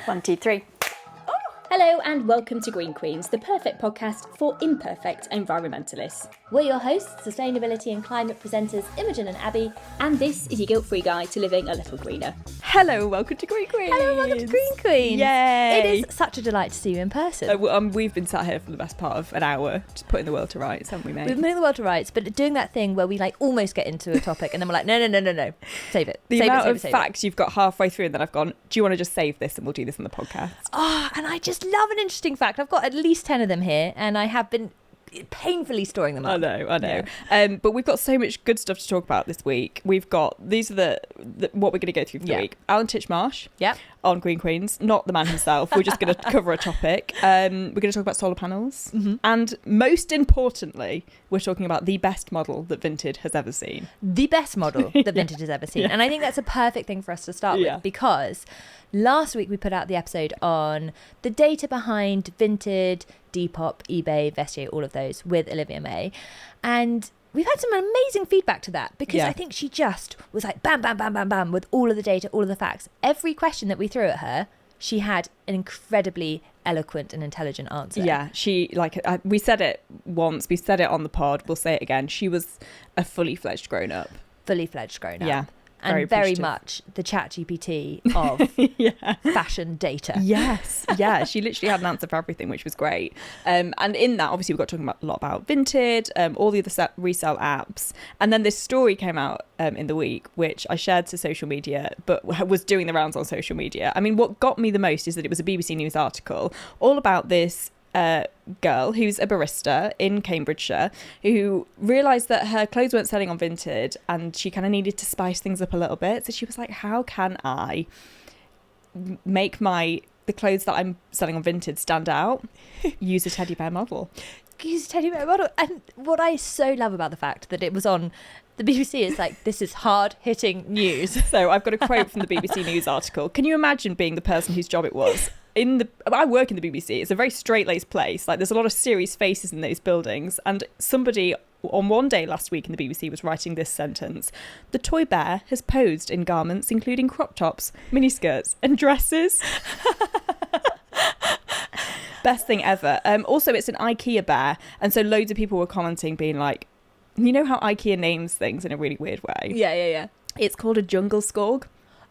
1, 2, 3. Hello and welcome to Green Queens, the perfect podcast for imperfect environmentalists. We're your hosts, sustainability and climate presenters Imogen and Abbie, and this is your guilt-free guide to living a little greener. Hello, welcome to Green Queens. Hello, welcome to Green Queens. Yay! It is such a delight to see you in person. We've been sat here for the best part of an hour, just putting the world to rights, haven't we, mate? We've been putting the world to rights, but doing that thing where we almost get into a topic and then we're like, no, save it. The save amount it, of facts you've got halfway through and then I've gone, do you want to just save this and we'll do this on the podcast? Oh, and I just love an interesting fact. I've got at least 10 of them here and I have been painfully storing them up. I know. Yeah. But we've got so much good stuff to talk about this week. We've got, these are the what we're going to go through for the week. Alan Titchmarsh on Green Queens, not the man himself. We're just going to cover a topic. We're going to talk about solar panels. Mm-hmm. And most importantly, we're talking about the best model that Vinted has ever seen. The best model that Vinted has ever seen. Yeah. And I think that's a perfect thing for us to start with because last week we put out the episode on the data behind Vinted, Depop, eBay, Vestiaire, all of those with Olivia May. And we've had some amazing feedback to that because I think she just was like bam, bam, bam, bam, bam with all of the data, all of the facts. Every question that we threw at her, she had an incredibly eloquent and intelligent answer. Yeah, she, we said it once, we said it on the pod, we'll say it again. She was a fully fledged grown up. Yeah. And very much the ChatGPT of fashion data. Yes. Yeah. She literally had an answer for everything, which was great. And in that, obviously, we got talking a lot about Vinted, all the other resale apps. And then this story came out in the week, which I shared to social media, but was doing the rounds on social media. I mean, what got me the most is that it was a BBC News article all about this girl who's a barista in Cambridgeshire who realised that her clothes weren't selling on Vinted and she kind of needed to spice things up a little bit. So she was like, how can I make the clothes that I'm selling on Vinted stand out? Use a teddy bear model. And what I so love about the fact that it was on the BBC is this is hard-hitting news. So I've got a quote from the BBC News article. Can you imagine being the person whose job it was? I work in the BBC. It's a very straight-laced place. There's a lot of serious faces in those buildings. And somebody on one day last week in the BBC was writing this sentence: the toy bear has posed in garments including crop tops, miniskirts and dresses. Best thing ever. Also, it's an IKEA bear. And so loads of people were commenting being like, you know how IKEA names things in a really weird way? Yeah. It's called a jungle skorg.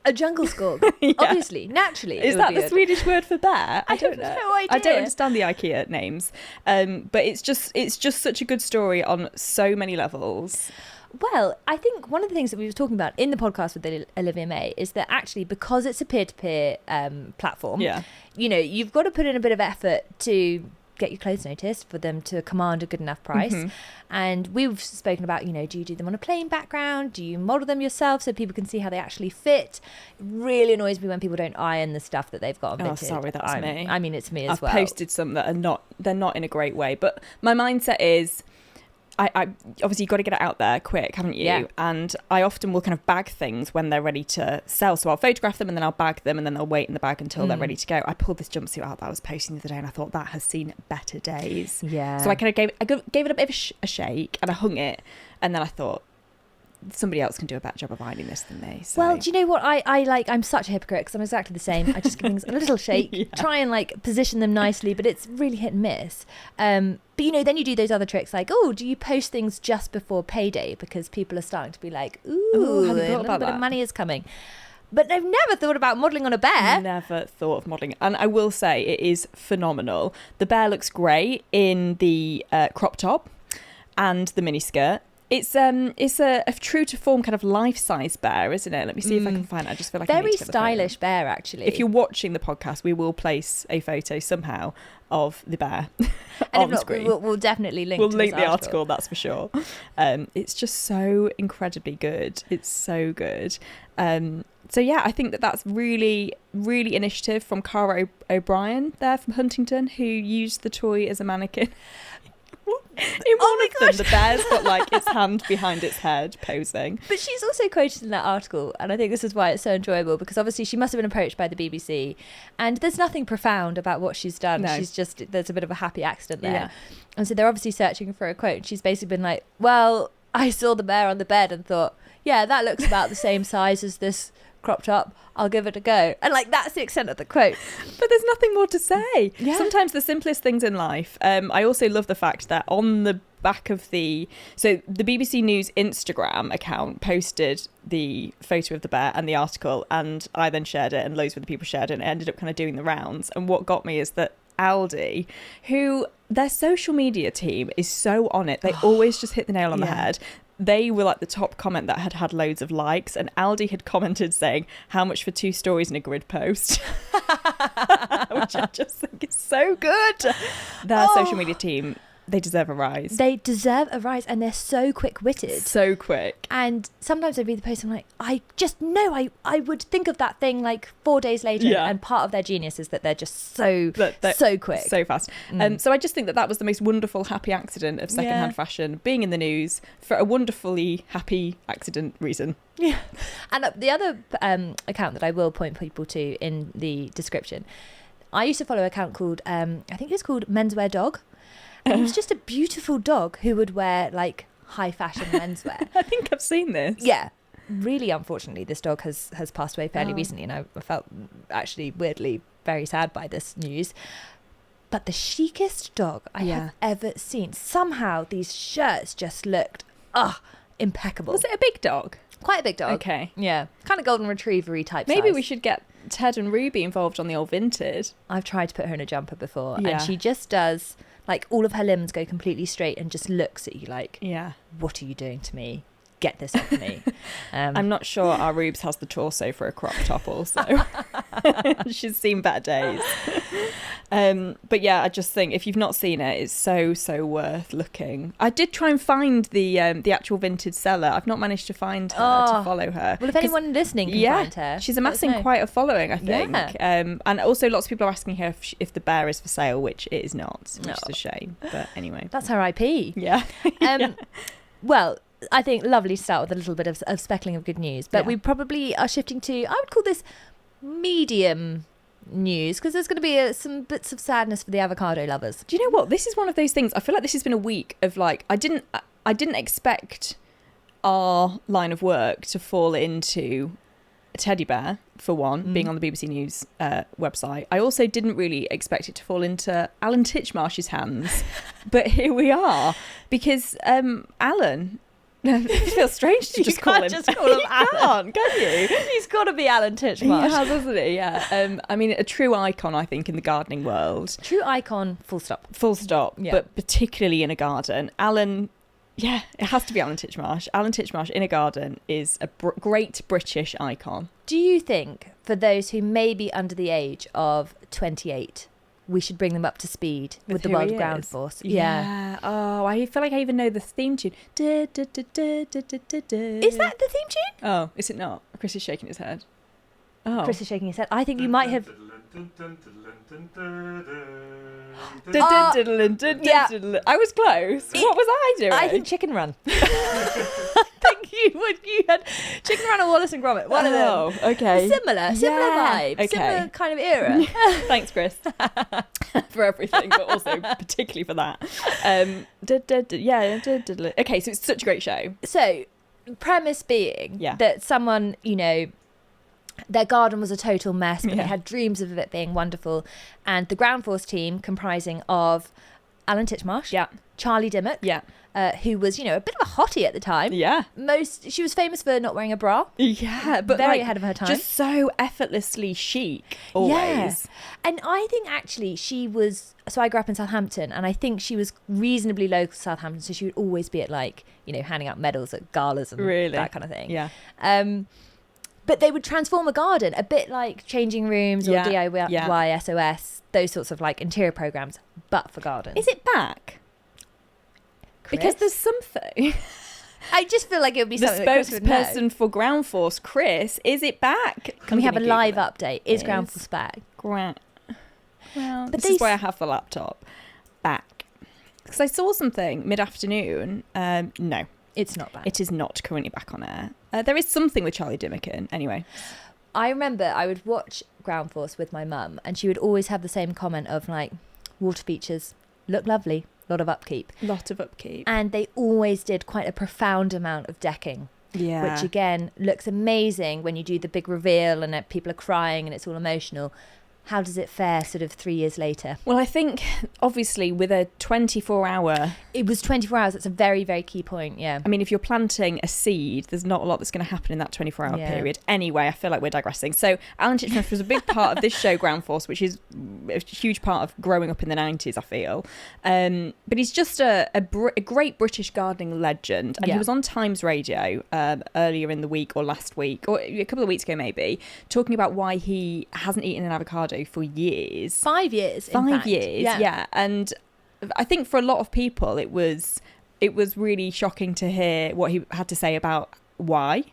A jungle skorg, obviously, naturally. Is that the Swedish word for bear? I don't know. No idea. I don't understand the IKEA names, but it's just such a good story on so many levels. Well, I think one of the things that we were talking about in the podcast with Olivia May is that actually because it's a peer-to-peer platform, you've got to put in a bit of effort to get your clothes noticed for them to command a good enough price. Mm-hmm. And we've spoken about, do you do them on a plain background? Do you model them yourself so people can see how they actually fit? It really annoys me when people don't iron the stuff that they've got on Vinted. Oh, sorry, that's me. I mean, it's me as well. I've posted some that they're not in a great way. But my mindset is, I obviously you've got to get it out there quick, haven't you? Yeah. And I often will kind of bag things when they're ready to sell. So I'll photograph them and then I'll bag them and then they'll wait in the bag until they're ready to go. I pulled this jumpsuit out that I was posting the other day and I thought that has seen better days. Yeah. So I kind of gave it a bit of a shake and I hung it, and then I thought, somebody else can do a better job of ironing this than me. So. Well, do you know what I'm such a hypocrite because I'm exactly the same. I just give things a little shake, try and position them nicely, but it's really hit and miss. But then you do those other tricks do you post things just before payday because people are starting to be like, ooh, a little bit of money is coming. But I've never thought about modelling on a bear. Never thought of modelling. And I will say it is phenomenal. The bear looks great in the crop top and the miniskirt. It's a true to form kind of life-size bear, isn't it? Let me see if I can find it. I just feel like very stylish bear, actually. If you're watching the podcast, we will place a photo somehow of the bear on the screen. We'll definitely link. We'll link the article, that's for sure. It's just so incredibly good. It's so good. So yeah, I think that's really, really initiative from Cara O'Brien there from Huntington, who used the toy as a mannequin. In one of them, the bear's got its hand behind its head posing. But she's also quoted in that article, and I think this is why it's so enjoyable, because obviously she must have been approached by the BBC, and there's nothing profound about what she's done. No. There's a bit of a happy accident there. Yeah. And so they're obviously searching for a quote. She's basically been like, well, I saw the bear on the bed and thought, yeah, that looks about the same size as this crop top, I'll give it a go. And like, that's the extent of the quote. But there's nothing more to say. Yeah. Sometimes the simplest things in life. I also love the fact that on the back of the BBC News Instagram account posted the photo of the bear and the article, and I then shared it and loads of other people shared it, and it ended up kind of doing the rounds. And what got me is that Aldi, who their social media team is so on it, they always just hit the nail on the head. They were like the top comment that had loads of likes, and Aldi had commented saying, how much for 2 stories in a grid post? Which I just think is so good. Their social media team, they deserve a rise. They deserve a rise, and they're so quick-witted. So quick. And sometimes I read the post and I'm like, I just know I would think of that thing like 4 days later. Yeah. And part of their genius is that they're just so quick. So fast. So I just think that was the most wonderful, happy accident of secondhand fashion being in the news for a wonderfully happy accident reason. Yeah. And the other account that I will point people to in the description, I used to follow an account called, I think it's called Menswear Dog. And he was just a beautiful dog who would wear like high fashion menswear. I think I've seen this. Yeah. Really, unfortunately, this dog has passed away fairly recently, and I felt actually weirdly very sad by this news. But the chicest dog I have ever seen. Somehow these shirts just looked impeccable. Was it a big dog? Quite a big dog. Okay. Yeah. Kind of golden retriever-y type Maybe size. we should get Ted and Ruby involved on the old Vinted. I've tried to put her in a jumper before, Yeah. and she just does, like, all of her limbs go completely straight and just looks at you like, what are you doing to me? Get this off me. I'm not sure our Rubes has the torso for a crop top also. She's seen better days. But yeah, I just think if you've not seen it, it's so worth looking. I did try and find the actual Vinted seller. I've not managed to find her to follow her. Well, if anyone listening can find her. She's amassing quite a following, I think. Yeah. And also lots of people are asking her if the bear is for sale, which it is not, which is a shame. But anyway. That's her IP. Yeah. Well, I think lovely to start with a little bit of speckling of good news, but we probably are shifting to, I would call this medium news, because there's going to be some bits of sadness for the avocado lovers. Do you know what? This is one of those things. I feel like this has been a week of like, I didn't expect our line of work to fall into a teddy bear, for one, being on the BBC News website. I also didn't really expect it to fall into Alan Titchmarsh's hands, but here we are, because Alan... It feels strange to just call him. Just call him Alan. Can you? He's got to be Alan Titchmarsh. He has, hasn't he? Yeah. I mean, a true icon, I think, in the gardening world. True icon, full stop. Full stop. Yeah. But particularly in a garden. Alan, it has to be Alan Titchmarsh. Alan Titchmarsh in a garden is a great British icon. Do you think, for those who may be under the age of 28, we should bring them up to speed with the who World he Ground is? Force? Yeah. Oh, I feel like I even know the theme tune. Is Is that the theme tune? Oh, is it not? Chris is shaking his head. Oh. Chris is shaking his head. I think you might have... I was close. What was I doing? I think Chicken Run. I think you had Chicken Run or Wallace and Gromit. One of them. Oh, okay. Similar vibe. Okay. Similar kind of era. Thanks, Chris, for everything, but also particularly for that. Okay, so it's such a great show. So, premise being that someone, their garden was a total mess, but they had dreams of it being wonderful. And the Ground Force team, comprising of Alan Titchmarsh, Charlie Dimmock, who was, a bit of a hottie at the time. Yeah. She was famous for not wearing a bra. Yeah, but very ahead of her time. Just so effortlessly chic, always. Yeah. And I think actually she was, so I grew up in Southampton, and I think she was reasonably local to Southampton, so she would always be at handing out medals at galas and that kind of thing. Yeah. But they would transform a garden, a bit like Changing Rooms or DIY SOS, those sorts of interior programs, but for gardens. Is it back? Chris? Because there's something. I just feel like it would be something that Chris would know. Spokesperson for Ground Force, Chris, is it back? Can we have a live update? Is Ground Force back? Well, but this is why I have the laptop back. Because I saw something mid-afternoon. No. It's not back. It is not currently back on air. There is something with Charlie Dimmock in. Anyway. I remember I would watch Ground Force with my mum, and she would always have the same comment of water features look lovely, lot of upkeep. Lot of upkeep. And they always did quite a profound amount of decking which again looks amazing when you do the big reveal and people are crying and it's all emotional. How does it fare sort of 3 years later? Well, I think obviously with a 24-hour... It was 24 hours. That's a very, very key point, yeah. I mean, if you're planting a seed, there's not a lot that's going to happen in that 24-hour period. Anyway, I feel like we're digressing. So Alan Titchmarsh was a big part of this show, Ground Force, which is a huge part of growing up in the 90s, I feel. But he's just a great British gardening legend. And he was on Times Radio earlier in the week or last week, or a couple of weeks ago maybe, talking about why he hasn't eaten an avocado for years. 5 years. 5 years, yeah. And I think for a lot of people it was really shocking to hear what he had to say about why.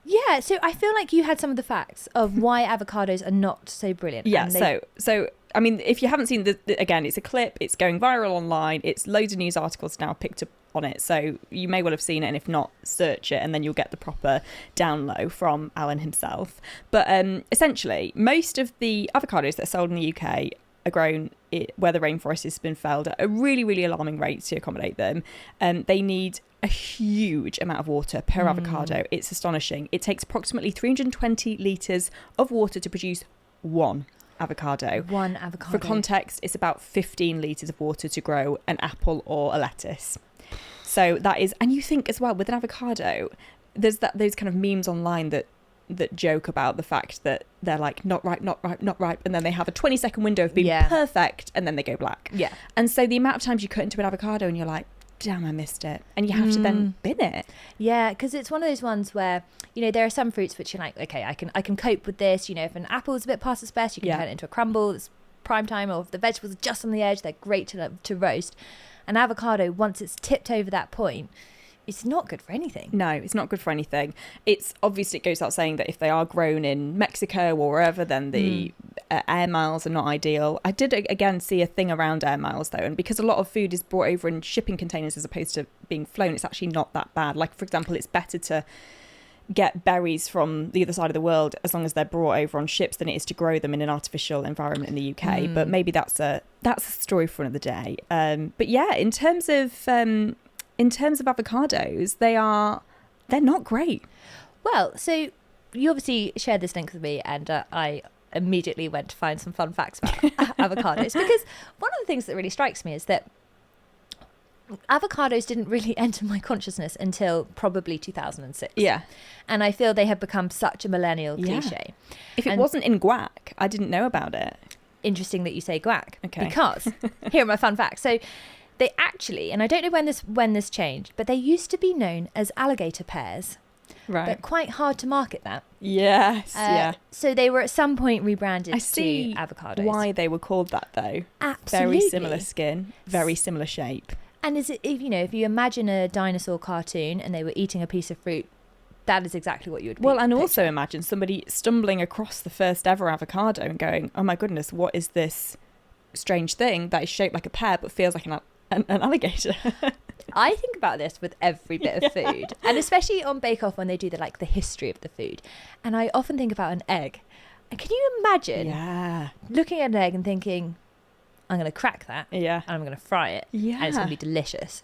Yeah, so I feel like you had some of the facts of why avocados are not so brilliant. Yeah, so I mean, if you haven't seen again, it's a clip, it's going viral online, it's loads of news articles now picked up on it, so you may well have seen it, and if not, search it and then you'll get the proper down low from Alan himself. But essentially, most of the avocados that are sold in the UK are grown where the rainforest has been felled at a really, really alarming rate to accommodate them. They need a huge amount of water per avocado. It's astonishing. It takes approximately 320 litres of water to produce one avocado. One avocado. For context, it's about 15 litres of water to grow an apple or a lettuce. So that is, and you think as well with an avocado, there's those kind of memes online that joke about the fact that they're like not ripe, and then they have a 20-second window of being perfect, and then they go black. Yeah. And so the amount of times you cut into an avocado and you're like, damn, I missed it, and you have to then bin it. Yeah, because it's one of those ones where, you know, there are some fruits which you're like, okay, I can cope with this. You know, if an apple is a bit past its best, you can turn it into a crumble. It's prime time. Or if the vegetables are just on the edge, they're great to roast. An avocado, once it's tipped over that point, it's not good for anything. No, it's not good for anything. It's obviously, it goes without saying that if they are grown in Mexico or wherever, then the air miles are not ideal. I did again see a thing around air miles though, and because a lot of food is brought over in shipping containers as opposed to being flown, it's actually not that bad. Like, for example, it's better to get berries from the other side of the world as long as they're brought over on ships than it is to grow them in an artificial environment in the UK. But maybe that's a story for another day. But yeah, in terms of avocados, they're not great. Well, so you obviously shared this link with me, and I immediately went to find some fun facts about avocados, because one of the things that really strikes me is that avocados didn't really enter my consciousness until probably 2006. Yeah. And I feel they have become such a millennial cliche. If it wasn't in guac, I didn't know about it. Interesting that you say guac. Okay. Because, here are my fun facts. So they actually, and I don't know when this changed, but they used to be known as alligator pears. Right. But quite hard to market that. Yes, yeah. So they were at some point rebranded to avocados. Why they were called that though. Absolutely. Very similar skin, very similar shape. And is it, if you imagine a dinosaur cartoon and they were eating a piece of fruit, that is exactly what you would. Well, and also imagine somebody stumbling across the first ever avocado and going, "Oh my goodness, what is this strange thing that is shaped like a pear but feels like an alligator?" I think about this with every bit of food, and especially on Bake Off when they do the history of the food. And I often think about an egg. And can you imagine looking at an egg and thinking, I'm going to crack that, and I'm going to fry it, and it's going to be delicious.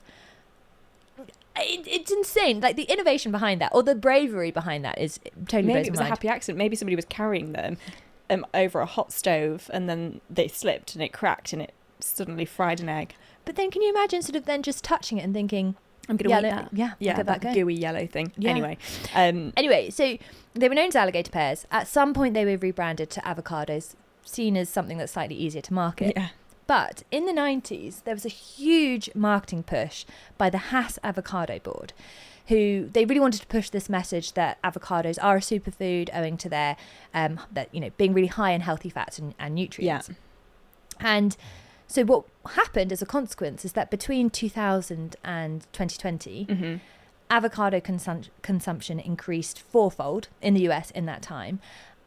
It's insane. Like, the innovation behind that, or the bravery behind that, is totally blows my mind. Maybe it was a happy accident. Maybe somebody was carrying them over a hot stove, and then they slipped and it cracked and it suddenly fried an egg. But then can you imagine sort of then just touching it and thinking, I'm going to eat that. Yeah, that gooey yellow thing. Yeah. Anyway, so they were known as alligator pears. At some point they were rebranded to avocados, seen as something that's slightly easier to market. Yeah. But in the 90s, there was a huge marketing push by the Hass Avocado Board, who they really wanted to push this message that avocados are a superfood owing to their being really high in healthy fats and nutrients. Yeah. And so what happened as a consequence is that between 2000 and 2020, avocado consumption increased fourfold in the US in that time.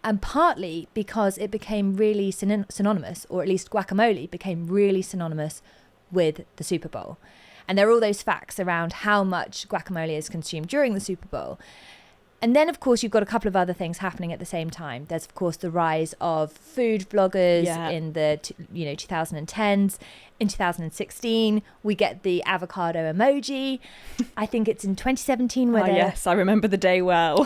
And partly because it became really synonymous, or at least guacamole became really synonymous with the Super Bowl. And there are all those facts around how much guacamole is consumed during the Super Bowl. And then, of course, you've got a couple of other things happening at the same time. There's, of course, the rise of food vloggers in the 2010s. In 2016, we get the avocado emoji. I think it's in 2017 where yes, I remember the day well.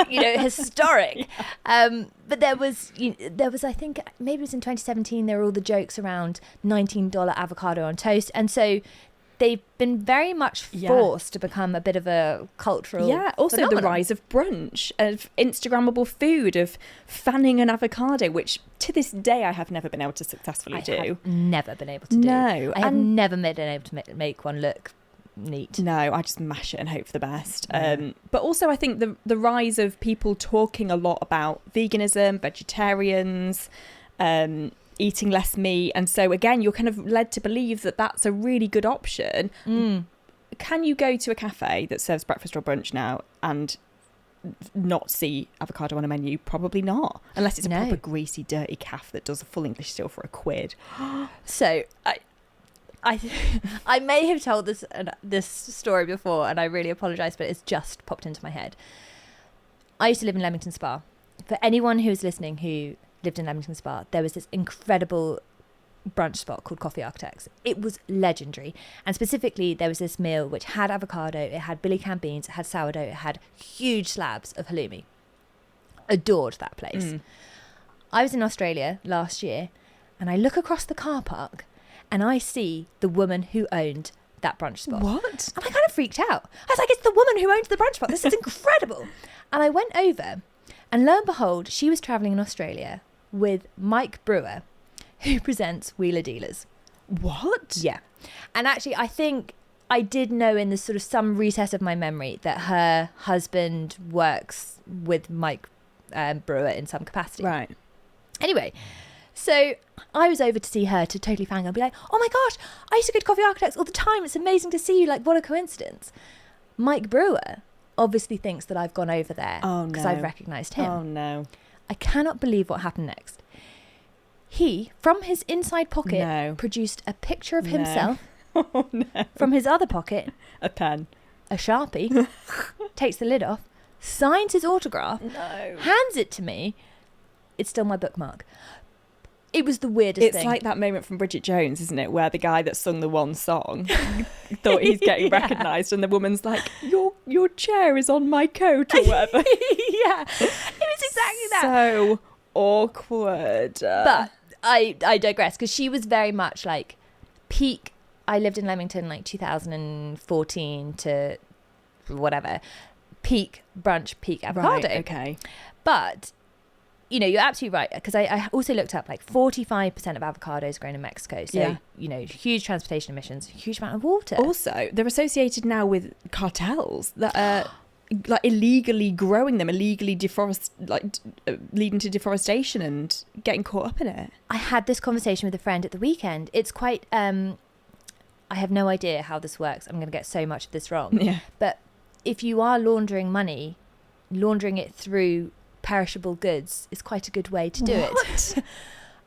Historic. But there was, I think, maybe it was in 2017, there were all the jokes around $19 avocado on toast. And so they've been very much forced to become a bit of a cultural also phenomenon. The rise of brunch, of Instagrammable food, of fanning an avocado, which to this day I have never been able to successfully do. Have never been able to do. No. I have never been able to make one look neat. No, I just mash it and hope for the best. But also I think the rise of people talking a lot about veganism, vegetarians, eating less meat, and so again you're kind of led to believe that that's a really good option. Can you go to a cafe that serves breakfast or brunch now and not see avocado on a menu? Probably not, unless it's a proper greasy dirty calf that does a full English still for £1. So I may have told this story before, and I really apologise, but it's just popped into my head. I used to live in Leamington Spa. For anyone who's listening who lived in Leamington Spa, there was this incredible brunch spot called Coffee Architects. It was legendary, and specifically there was this meal which had avocado, it had billy canned beans, it had sourdough, it had huge slabs of halloumi. Adored that place. I was in Australia last year, and I look across the car park and I see the woman who owned that brunch spot. What? And I kind of freaked out. I was like, it's the woman who owns the brunch spot. This is incredible. And I went over, and lo and behold, she was travelling in Australia with Mike Brewer, who presents Wheeler Dealers. What? Yeah. And actually, I think I did know in the sort of some recess of my memory that her husband works with Mike Brewer in some capacity. Right. Anyway, so I was over to see her to totally fangirl and be like, oh my gosh, I used to go to Coffee Architects all the time. It's amazing to see you. Like, what a coincidence. Mike Brewer obviously thinks that I've gone over there because I've recognised him. Oh, no. I cannot believe what happened next. He, from his inside pocket, produced a picture of himself. Oh, no. From his other pocket, a pen, a Sharpie, takes the lid off, signs his autograph, hands it to me. It's still my bookmark. It was the weirdest thing. It's like that moment from Bridget Jones, isn't it, where the guy that sung the one song thought he's getting recognised, and the woman's like, your chair is on my coat or whatever. Yeah, it was exactly that. So awkward. But I digress, because she was very much like peak. I lived in Leamington like 2014 to whatever, peak brunch, peak avocado. Right, okay. But you're absolutely right, because I also looked up like 45% of avocados grown in Mexico. So, huge transportation emissions, huge amount of water. Also, they're associated now with cartels that are like illegally growing them, illegally leading to deforestation and getting caught up in it. I had this conversation with a friend at the weekend. It's quite, I have no idea how this works. I'm going to get so much of this wrong. Yeah. But if you are laundering money, laundering it through perishable goods is quite a good way to do it.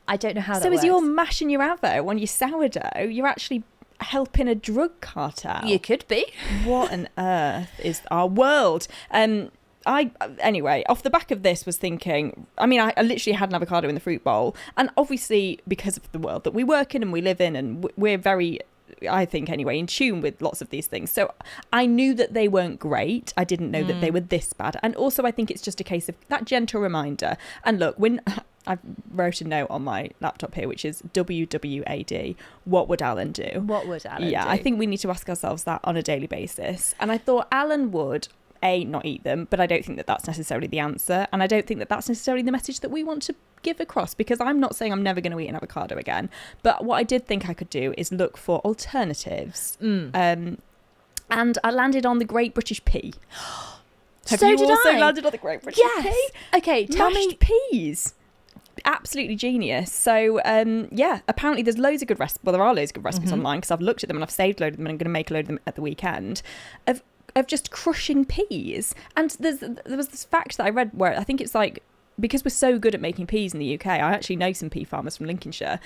I don't know how that works. So as you're mashing your avo on your sourdough, you're actually helping a drug cartel. You could be. What on earth is our world? Anyway, off the back of this was thinking, I literally had an avocado in the fruit bowl, and obviously because of the world that we work in and we live in, and we're very, I think anyway, in tune with lots of these things. So I knew that they weren't great. I didn't know that they were this bad. And also I think it's just a case of that gentle reminder. And look, when I wrote a note on my laptop here, which is WWAD, what would Alan do? What would Alan do? Yeah, I think we need to ask ourselves that on a daily basis. And I thought Alan would, not eat them, but I don't think that that's necessarily the answer. And I don't think that that's necessarily the message that we want to give across, because I'm not saying I'm never going to eat an avocado again. But what I did think I could do is look for alternatives. And I landed on the Great British Pea. Have you also landed on the Great British Pea? Okay, tell me. Peas. Absolutely genius. So apparently there's loads of good recipes. Well, there are loads of good recipes online, because I've looked at them and I've saved a load of them, and I'm going to make a load of them at the weekend of just crushing peas. And there was this fact that I read where I think it's like, because we're so good at making peas in the UK, I actually know some pea farmers from Lincolnshire.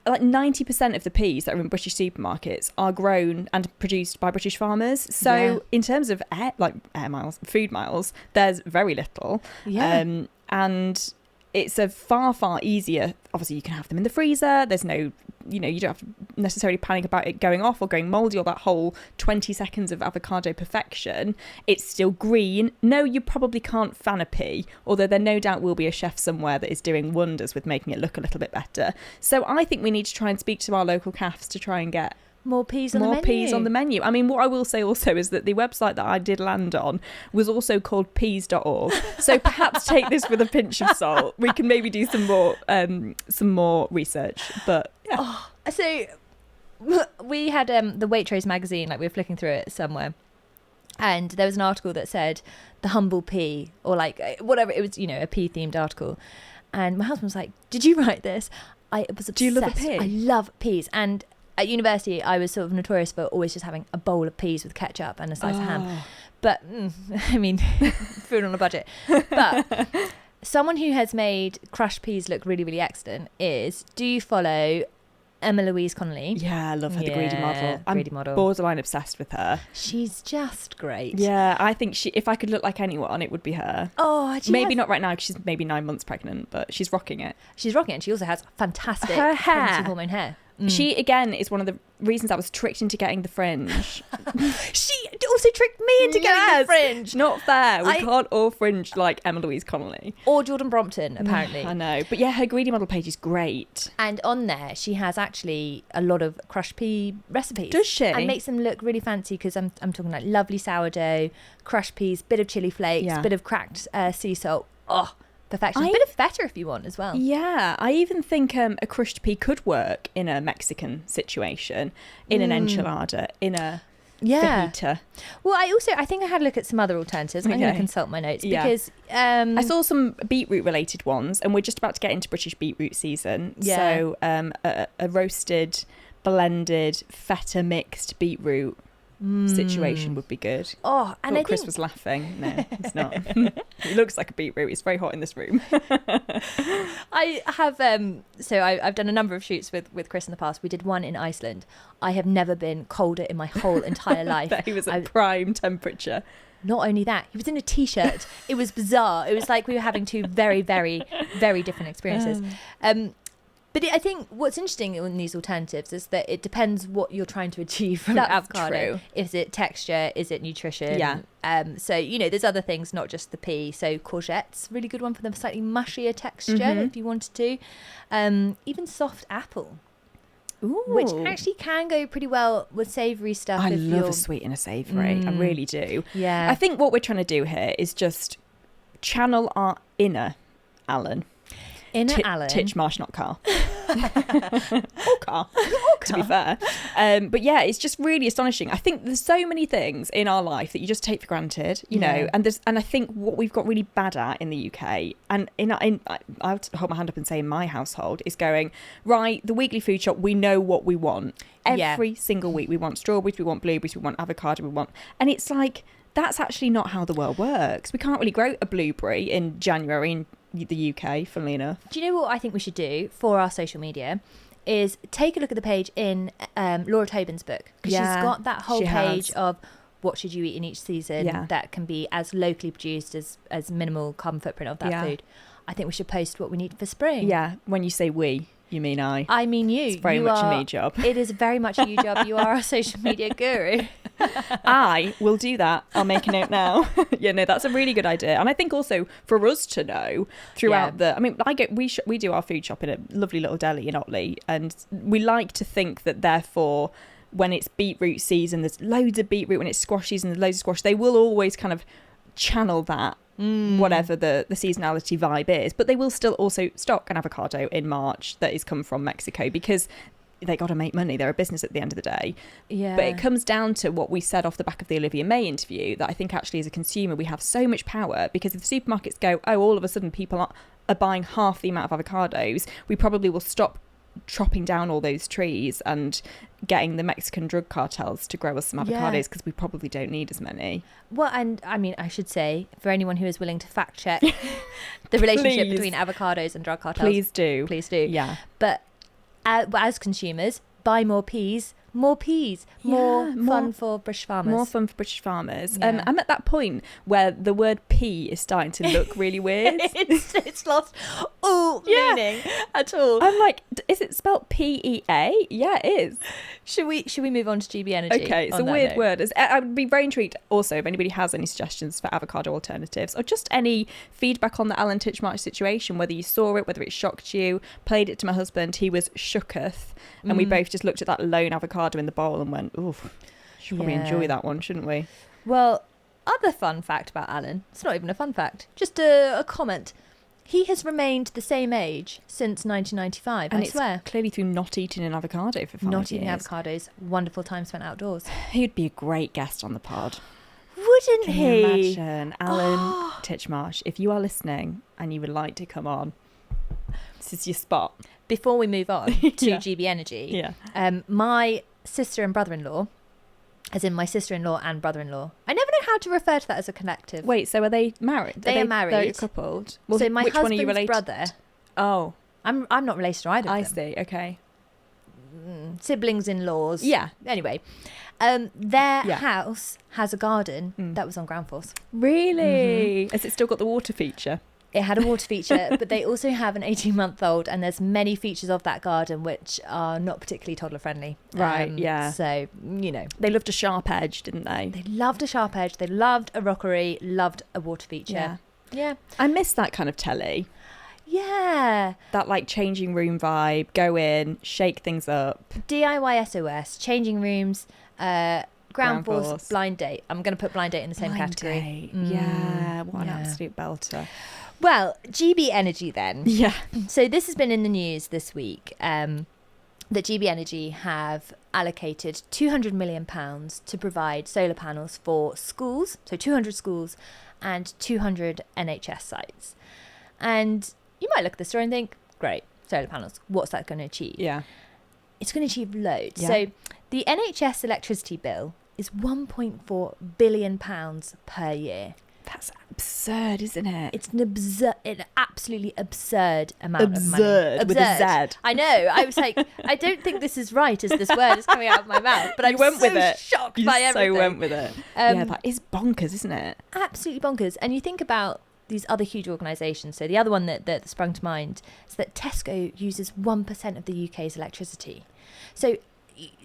like 90% of the peas that are in British supermarkets are grown and produced by British farmers. So in terms of food miles, there's very little. And it's a far easier. Obviously, you can have them in the freezer. There's no, you don't have to necessarily panic about it going off or going mouldy or that whole 20 seconds of avocado perfection. It's still green. No, you probably can't fan a pea, although there no doubt will be a chef somewhere that is doing wonders with making it look a little bit better. So I think we need to try and speak to our local cafes to try and get more peas on the menu. I mean, what I will say also is that the website that I did land on was also called peas.org. So perhaps take this with a pinch of salt. We can maybe do some more research. But yeah. So we had the Waitrose magazine, like we were flicking through it somewhere, and there was an article that said the humble pea, or like whatever, it was, a pea themed article. And my husband was like, "Did you write this?" I was obsessed. Do you love a pea? I love peas. And at university, I was sort of notorious for always just having a bowl of peas with ketchup and a slice of ham. But, I mean, food on a budget. But someone who has made crushed peas look really, really excellent is, do you follow Emma Louise Connolly? Yeah, I love her, the greedy model. I'm borderline obsessed with her. She's just great. Yeah, I think if I could look like anyone, it would be her. Maybe not right now because she's maybe 9 months pregnant, but she's rocking it. She's rocking it, and she also has fantastic her hair. hormone hair. She, again, is one of the reasons I was tricked into getting the fringe. She also tricked me into getting the fringe. Not fair. We can't all fringe like Emma Louise Connolly. Or Jordan Brompton, apparently. I know. But yeah, her greedy model page is great. And on there, she has actually a lot of crushed pea recipes. Does she? And makes them look really fancy, because I'm talking like lovely sourdough, crushed peas, bit of chili flakes, bit of cracked sea salt. Perfection. A bit of feta if you want as well. Yeah, I even think a crushed pea could work in a Mexican situation, in an enchilada, in a fajita. Well, I think I had a look at some other alternatives. I'm going to consult my notes because I saw some beetroot related ones, and we're just about to get into British beetroot season. So a roasted, blended, feta mixed beetroot situation would be good. And I Chris was laughing. No, it's not. It looks like a beetroot. It's very hot in this room. I have I've done a number of shoots with Chris in the past. We did one in Iceland. I have never been colder in my whole entire life. That he was at prime temperature. Not only that, he was in a t-shirt. It was bizarre. It was like we were having two very, very, very different experiences. But I think what's interesting in these alternatives is that it depends what you're trying to achieve from avocado. True. Is it texture? Is it nutrition? Yeah. So, there's other things, not just the pea. So courgettes, really good one for the slightly mushier texture if you wanted to. Even soft apple. Ooh. Which actually can go pretty well with savoury stuff. I love a sweet and a savoury. I really do. Yeah. I think what we're trying to do here is just channel our inner Alan. Alan. Titchmarsh, not Carl. or Carl, to be fair. But yeah, it's just really astonishing. I think there's so many things in our life that you just take for granted, you know, and I think what we've got really bad at in the UK, and I'll hold my hand up and say in my household, is going, right, the weekly food shop, we know what we want. Every single week we want strawberries, we want blueberries, we want avocado, and it's like, that's actually not how the world works. We can't really grow a blueberry in January in the UK, funnily enough. Do you know what I think we should do for our social media? Is take a look at the page in Laura Tobin's book, because she's got that whole page of what should you eat in each season that can be as locally produced as minimal carbon footprint of that food. I think we should post what we need for spring. Yeah, when you say we, you mean I. I mean you. It's very much a me job. It is very much a you job. You are our social media guru. I will do that. I'll make a note now. That's a really good idea. And I think also for us to know throughout we do our food shop in a lovely little deli in Otley, and we like to think that therefore when it's beetroot season, there's loads of beetroot. When it's squash season, there's loads of squash. They will always kind of channel that, whatever the seasonality vibe is, but they will still also stock an avocado in March that is come from Mexico, because they got to make money. They're a business at the end of the day. Yeah. But it comes down to what we said off the back of the Olivia May interview, that I think actually as a consumer we have so much power, because if the supermarkets go, all of a sudden people are buying half the amount of avocados, we probably will stop chopping down all those trees and getting the Mexican drug cartels to grow us some avocados, because we probably don't need as many. Well, and I mean, I should say, for anyone who is willing to fact check the relationship between avocados and drug cartels, please do. Yeah. But as consumers, buy more peas, more fun for British farmers. More fun for British farmers. Yeah. I'm at that point where the word pea is starting to look really weird. it's lost all meaning at all. I'm like, is it spelled PEA? Yeah, it is. Should we move on to GB Energy? Okay, it's a weird word. I would be very intrigued also if anybody has any suggestions for avocado alternatives or just any feedback on the Alan Titchmarsh situation, whether you saw it, whether it shocked you. Played it to my husband. He was shooketh. And we both just looked at that lone avocado in the bowl and went, ooh, should probably enjoy that one, shouldn't we? Well, other fun fact about Alan, it's not even a fun fact, just a comment. He has remained the same age since 1995, and I swear. Clearly through not eating an avocado for 5 years. Not eating avocados, wonderful time spent outdoors. He'd be a great guest on the pod. Wouldn't Can he? you imagine? Alan Titchmarsh, if you are listening and you would like to come on, this is your spot. Before we move on to GB Energy, my sister and brother-in-law, as in my sister-in-law and brother-in-law, I never know how to refer to that as a collective. Wait, so are they married? They are married. They're coupled. Well, so my which husband's one are you related brother. Oh, I'm not related to either of them. I see. Okay. Siblings-in-laws. Yeah. Anyway, their house has a garden that was on ground force. Really? Has it still got the water feature? It had a water feature, but they also have an 18-month-old, and there's many features of that garden which are not particularly toddler-friendly. Right, yeah. So, They loved a sharp edge, didn't they? They loved a sharp edge. They loved a rockery, loved a water feature. Yeah. I miss that kind of telly. Yeah. That, like, changing room vibe, go in, shake things up. DIY SOS, changing rooms, ground force, blind date. I'm going to put blind date in the same category. Yeah, what an absolute belter. Well, GB Energy then. Yeah. So this has been in the news this week, that GB Energy have allocated £200 million to provide solar panels for schools, so 200 schools and 200 NHS sites. And you might look at the story and think, great, solar panels, what's that going to achieve? Yeah. It's going to achieve loads. Yeah. So the NHS electricity bill is £1.4 billion per year. That's absurd, isn't it? It's an absolutely absurd amount of money. Absurd, with a Z. I know. I was like, I don't think this is right as this word is coming out of my mouth, but I'm shocked by everything. You so went with it. Yeah, that is bonkers, isn't it? Absolutely bonkers. And you think about these other huge organisations. So the other one that sprung to mind is that Tesco uses 1% of the UK's electricity. So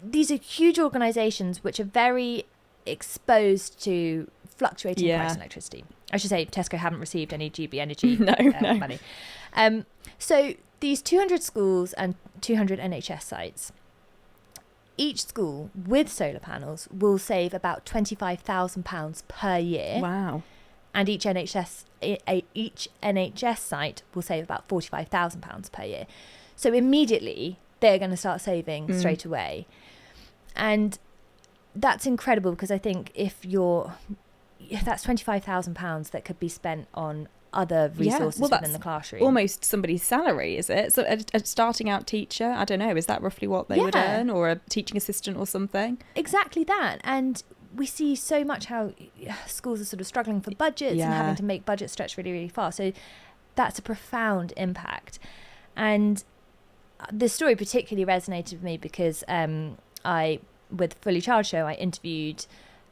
these are huge organisations which are very exposed to fluctuating price of electricity. I should say Tesco haven't received any GB Energy money. So these 200 schools and 200 NHS sites, each school with solar panels will save about £25,000 per year. Wow. And each NHS site will save about £45,000 per year. So immediately they're going to start saving straight away. And that's incredible, because I think if that's £25,000 that could be spent on other resources within the classroom. Almost somebody's salary, is it? So a starting out teacher, I don't know, is that roughly what they would earn, or a teaching assistant or something? Exactly that. And we see so much how schools are sort of struggling for budgets and having to make budgets stretch really, really far. So that's a profound impact. And this story particularly resonated with me because with Fully Charged Show, I interviewed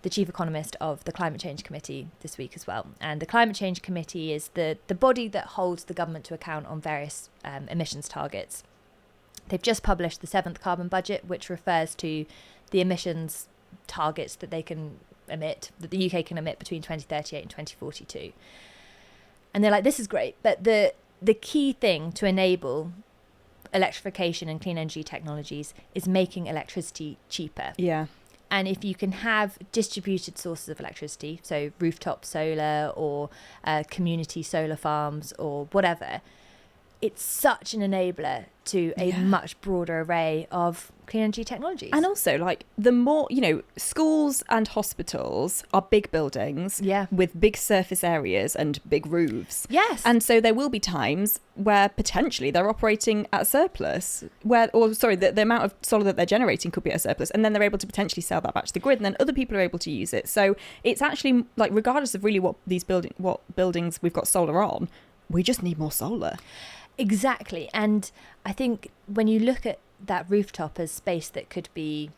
the chief economist of the Climate Change Committee this week as well. And the Climate Change Committee is the body that holds the government to account on various emissions targets. They've just published the 7th carbon budget, which refers to the emissions targets that they can emit, that the UK can emit between 2038 and 2042. And they're like, this is great, but the key thing to enable electrification and clean energy technologies is making electricity cheaper. Yeah. And if you can have distributed sources of electricity, so rooftop solar or community solar farms or whatever, it's such an enabler to a much broader array of clean energy technologies. And also, like, the more, schools and hospitals are big buildings with big surface areas and big roofs. Yes. And so there will be times where potentially they're operating at a surplus, the amount of solar that they're generating could be at a surplus, and then they're able to potentially sell that back to the grid, and then other people are able to use it. So it's actually, like, regardless of really what buildings we've got solar on, we just need more solar. Exactly. And I think when you look at that rooftop as space that could be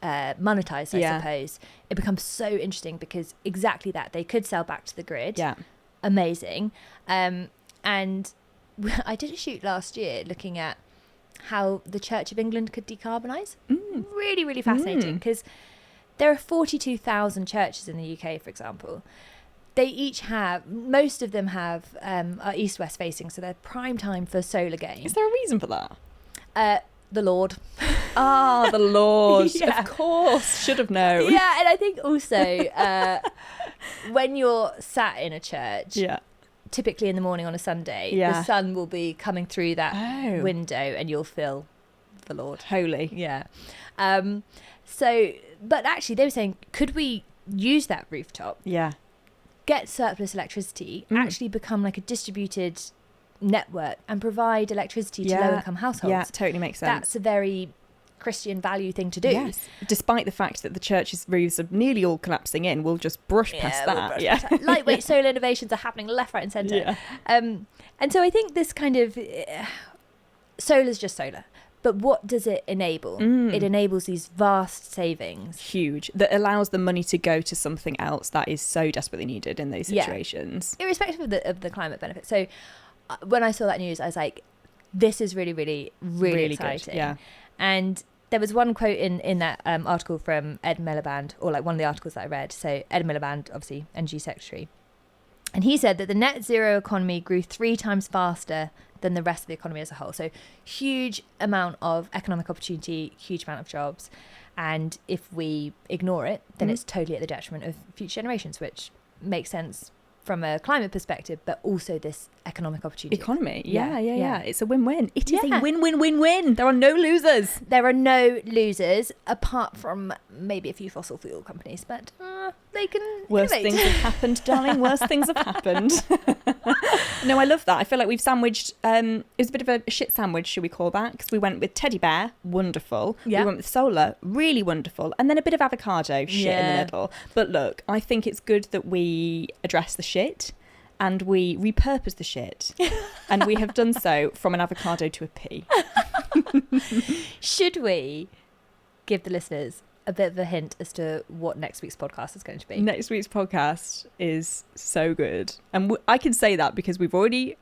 monetized, I suppose, it becomes so interesting because exactly that, they could sell back to the grid. Yeah. Amazing. And I did a shoot last year looking at how the Church of England could decarbonise. Really, really fascinating, because there are 42,000 churches in the UK, for example. They each have, most of them have, are east-west facing, so they're prime time for solar gain. Is there a reason for that? The Lord. Ah, the Lord. Yeah. Of course. Should have known. Yeah, and I think also when you're sat in a church, typically in the morning on a Sunday, the sun will be coming through that window and you'll feel the Lord. Holy. Yeah. So, but actually they were saying, could we use that rooftop? Yeah. Get surplus electricity, actually become like a distributed network and provide electricity to low-income households. Yeah, totally makes sense. That's a very Christian value thing to do. Yes. Despite the fact that the church's roofs are nearly all collapsing in, we'll just brush past that. Past that. Lightweight solar innovations are happening left, right and centre. Yeah. And so I think this kind of solar's just solar. But what does it enable? It enables these vast savings. Huge. That allows the money to go to something else that is so desperately needed in those situations. Irrespective of the climate benefit. So when I saw that news, I was like, this is really, really, really exciting. Good. Yeah. And there was one quote in that article from Ed Miliband, or like one of the articles that I read. So Ed Miliband, obviously Energy Secretary. And he said that the net zero economy grew 3 times faster than the rest of the economy as a whole. So huge amount of economic opportunity, huge amount of jobs. And if we ignore it, then it's totally at the detriment of future generations, which makes sense from a climate perspective, but also this economic opportunity. Economy. Yeah. It's a win-win. It is a win-win-win-win. There are no losers. There are no losers, apart from maybe a few fossil fuel companies, but they can Worse innovate. things have happened, darling. Worse things have happened. No, I love that. I feel like we've sandwiched, it was a bit of a shit sandwich, should we call that? Because we went with teddy bear, wonderful. Yeah. We went with solar, really wonderful. And then a bit of avocado, shit in the middle. But look, I think it's good that we address the shit and we repurpose the shit. And we have done so from an avocado to a pea. Should we give the listeners a bit of a hint as to what next week's podcast is going to be? Next week's podcast is so good. And I can say that because we've already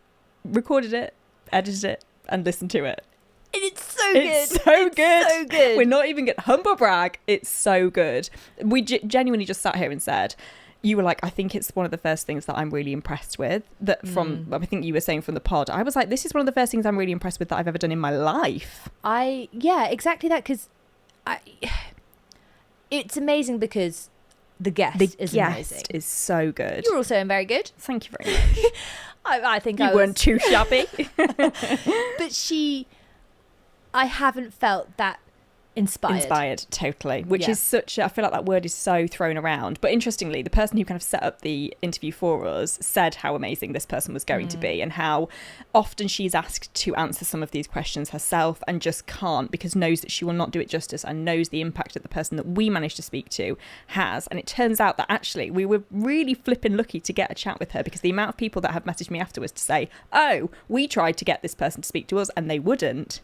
recorded it, edited it, and listened to it. And it's so good. It's so good. So good. We're not even going to humble brag. It's so good. We genuinely just sat here and said, you were like, I think it's one of the first things that I'm really impressed with. That from, I think you were saying from the pod, I was like, this is one of the first things I'm really impressed with that I've ever done in my life. Yeah, exactly that. Because it's amazing because the guest is amazing. Is so good. You're also very good. Thank you very much. I think you weren't too shabby. But I haven't felt that inspired, totally, which is such I feel like that word is so thrown around. But interestingly, the person who kind of set up the interview for us said how amazing this person was going to be, and how often she's asked to answer some of these questions herself and just can't, because knows that she will not do it justice, and knows the impact that the person that we managed to speak to has. And it turns out that actually we were really flipping lucky to get a chat with her, because the amount of people that have messaged me afterwards to say, oh, we tried to get this person to speak to us and they wouldn't.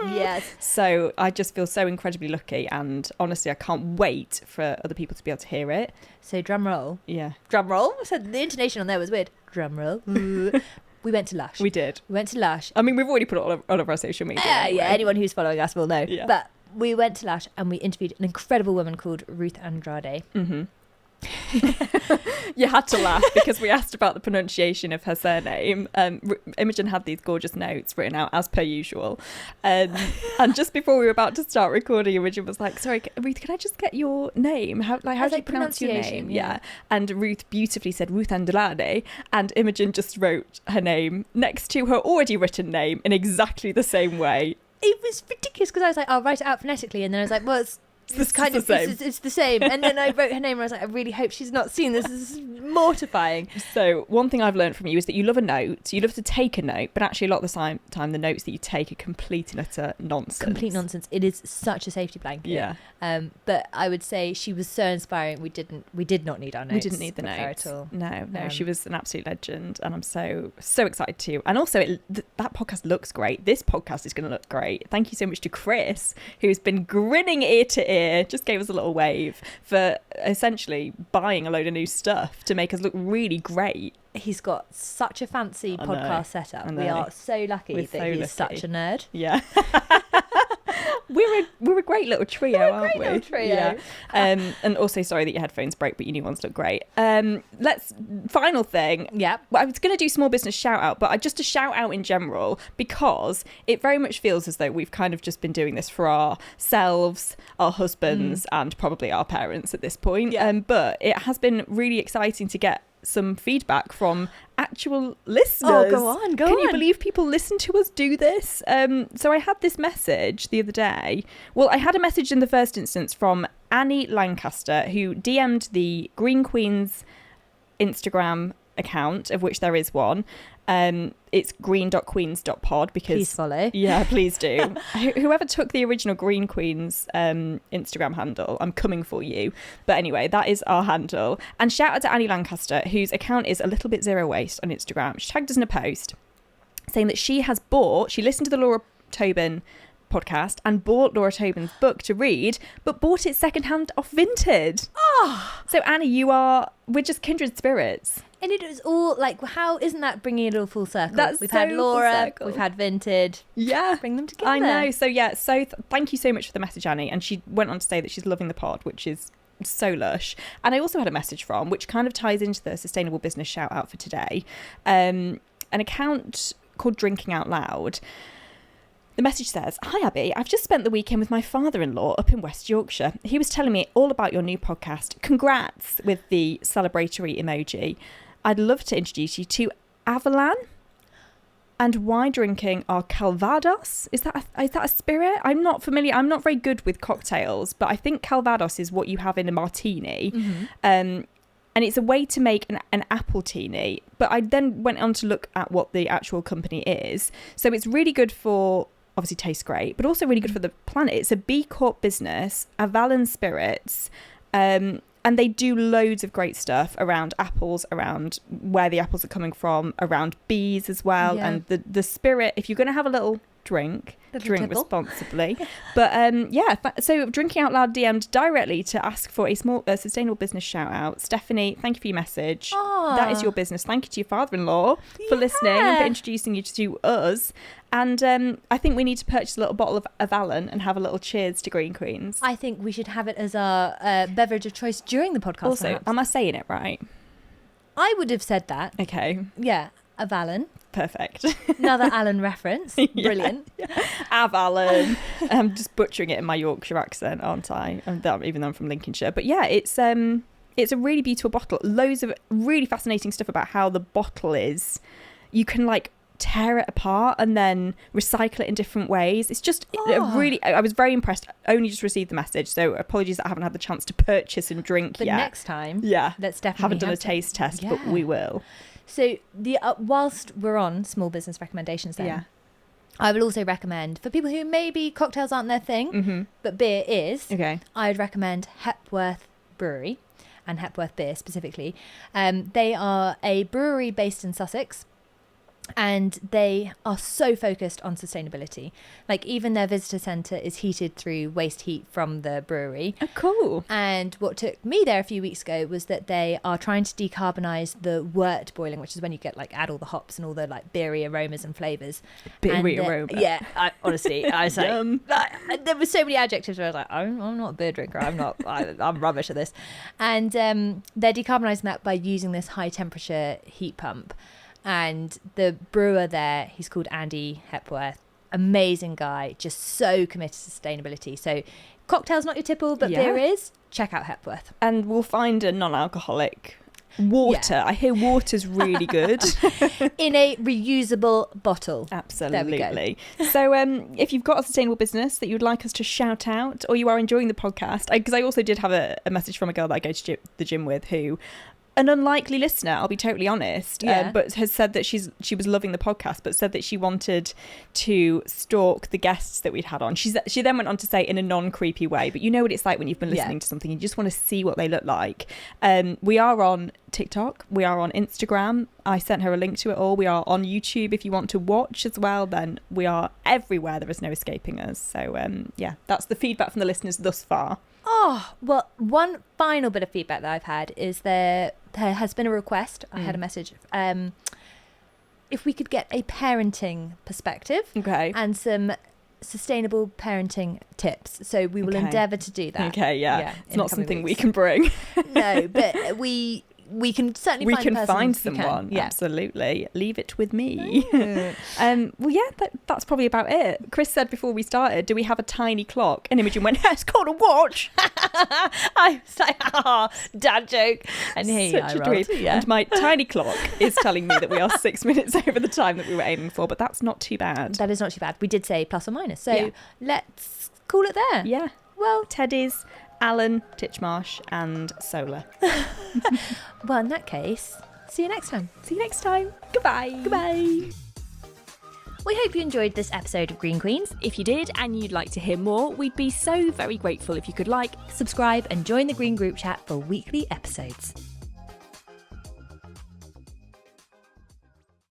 Yes. So I just feel so incredibly lucky, and honestly I can't wait for other people to be able to hear it. So drum roll. Yeah. Drum roll. So the intonation on there was weird. Drum roll. We went to Lush. We did. We went to Lush. I mean, we've already put it all over our social media. Yeah, anyone who's following us will know. Yeah. But we went to Lush and we interviewed an incredible woman called Ruth Andrade. Mm-hmm. You had to laugh because we asked about the pronunciation of her surname. Imogen had these gorgeous notes written out as per usual, and just before we were about to start recording, Imogen was like, sorry Ruth, can I just get your name? How do you pronounce your name? Yeah. And Ruth beautifully said Ruth Andrade, and Imogen just wrote her name next to her already written name in exactly the same way. It was ridiculous because I was like, I'll write it out phonetically, and then I was like, well, It's kind of it's the same. And then I wrote her name and I was like, I really hope she's not seen this. This is mortifying. So one thing I've learned from you is that you love a note. You love to take a note, but actually a lot of the time the notes that you take are complete and utter nonsense. Complete nonsense. It is such a safety blanket. Yeah. But I would say she was so inspiring. We did not need our notes. We didn't need the notes at all. No. She was an absolute legend, and I'm so excited too. And also, that podcast looks great. This podcast is going to look great. Thank you so much to Chris, who's been grinning ear to ear. Just gave us a little wave for essentially buying a load of new stuff to make us look really great. He's got such a fancy podcast setup. We are so lucky he's such a nerd. Yeah. We're a great little trio, aren't we? Yeah. And also, sorry that your headphones broke, but your new ones look great. Final thing. Yeah. Well, I was going to do small business shout out, but just a shout out in general, because it very much feels as though we've kind of just been doing this for ourselves, our husbands, and probably our parents at this point. Yeah. But it has been really exciting to get some feedback from actual listeners. Oh, go on. Can you believe people listen to us do this? So I had this message the other day. Well, I had a message in the first instance from Annie Lancaster, who DM'd the Green Queens Instagram account, of which there is one. It's green.queens.pod, because please follow. Yeah, please do. Whoever took the original Green Queens Instagram handle, I'm coming for you. But anyway, that is our handle. And shout out to Annie Lancaster, whose account is a little bit zero waste on Instagram. She tagged us in a post saying that she listened to the Laura Tobin podcast and bought Laura Tobin's book to read, but bought it secondhand off Vinted. So Annie, we're just kindred spirits. And it was all like, how isn't that bringing it all full circle? We've so had Laura, full we've had Vinted. Yeah. Bring them together. I know. So yeah, thank you so much for the message, Annie. And she went on to say that she's loving the pod, which is so lush. And I also had a message from, which kind of ties into the sustainable business shout out for today, an account called Drinking Out Loud. The message says, "Hi Abbie, I've just spent the weekend with my father-in-law up in West Yorkshire. He was telling me all about your new podcast. Congrats," with the celebratory emoji. "I'd love to introduce you to Avalon and wine drinking our Calvados." Is that a spirit? I'm not familiar. I'm not very good with cocktails, but I think Calvados is what you have in a martini. Mm-hmm. And it's a way to make an apple teeny. But I then went on to look at what the actual company is. So it's really good for, obviously tastes great, but also really good for the planet. It's a B Corp business, Avalon Spirits, and they do loads of great stuff around apples, around where the apples are coming from, around bees as well. Yeah. And the spirit, if you're going to have a little drink tipple. Responsibly. But so Drinking Out Loud DM'd directly to ask for a small sustainable business shout out. Stephanie, thank you for your message. Aww. That is your business. Thank you to your father-in-law for listening and for introducing you to us. And I think we need to purchase a little bottle of Avalon and have a little cheers to Green Queens. I think we should have it as our beverage of choice during the podcast. Also, perhaps. am I saying it right? I would have said that. Okay. Yeah, Avalon. Perfect. Another Alan reference. Brilliant. Yeah. Avalon. I'm just butchering it in my Yorkshire accent, aren't I? Even though I'm from Lincolnshire. But yeah, it's a really beautiful bottle. Loads of really fascinating stuff about how the bottle is. You can tear it apart and then recycle it in different ways. It's just I was very impressed. I only just received the message, so apologies that I haven't had the chance to purchase and drink but yet. Next time, let's definitely haven't done a taste test, but we will. So the whilst we're on small business recommendations then, I will also recommend for people who maybe cocktails aren't their thing, but beer is. Okay. I would recommend Hepworth Brewery and Hepworth Beer specifically. They are a brewery based in Sussex. And they are so focused on sustainability. Even their visitor centre is heated through waste heat from the brewery. Oh, cool. And what took me there a few weeks ago was that they are trying to decarbonise the wort boiling, which is when you get add all the hops and all the beery aromas and flavours. Beery aroma. Yeah, honestly, I was there were so many adjectives where I was like, I'm not a beer drinker. I'm rubbish at this. And they're decarbonising that by using this high temperature heat pump. And the brewer there, he's called Andy Hepworth. Amazing guy, just so committed to sustainability. So cocktails not your tipple, but beer is. Check out Hepworth. And we'll find a non-alcoholic Water. I hear water's really good. In a reusable bottle. Absolutely. There we go. So if you've got a sustainable business that you'd like us to shout out, or you are enjoying the podcast, because I also did have a message from a girl that I go to the gym with who, an unlikely listener, I'll be totally honest, but has said that she was loving the podcast, but said that she wanted to stalk the guests that we'd had on. She then went on to say in a non-creepy way, but you know what it's like when you've been listening to something, you just want to see what they look like. We are on TikTok, we are on Instagram. I sent her a link to it all. We are on YouTube if you want to watch as well. Then we are everywhere. There is no escaping us. So that's the feedback from the listeners thus far. Oh, well, one final bit of feedback that I've had is there has been a request. I had a message. If we could get a parenting perspective and some sustainable parenting tips. So we will endeavour to do that. Okay, yeah. It's not something we can bring. No, but we can certainly find someone. Yeah. Absolutely. Leave it with me. That's probably about it. Chris said before we started, do we have a tiny clock? And Imogen went, it's called a watch. I was like, dad joke. And I rolled. Yeah. And my tiny clock is telling me that we are 6 minutes over the time that we were aiming for, but that's not too bad. That is not too bad. We did say plus or minus. So let's call it there. Yeah. Well, Teddy's, Alan, Titchmarsh and Solar. Well, in that case, see you next time. See you next time. Goodbye. Goodbye. We hope you enjoyed this episode of Green Queens. If you did and you'd like to hear more, we'd be so very grateful if you could like, subscribe and join the Green group chat for weekly episodes.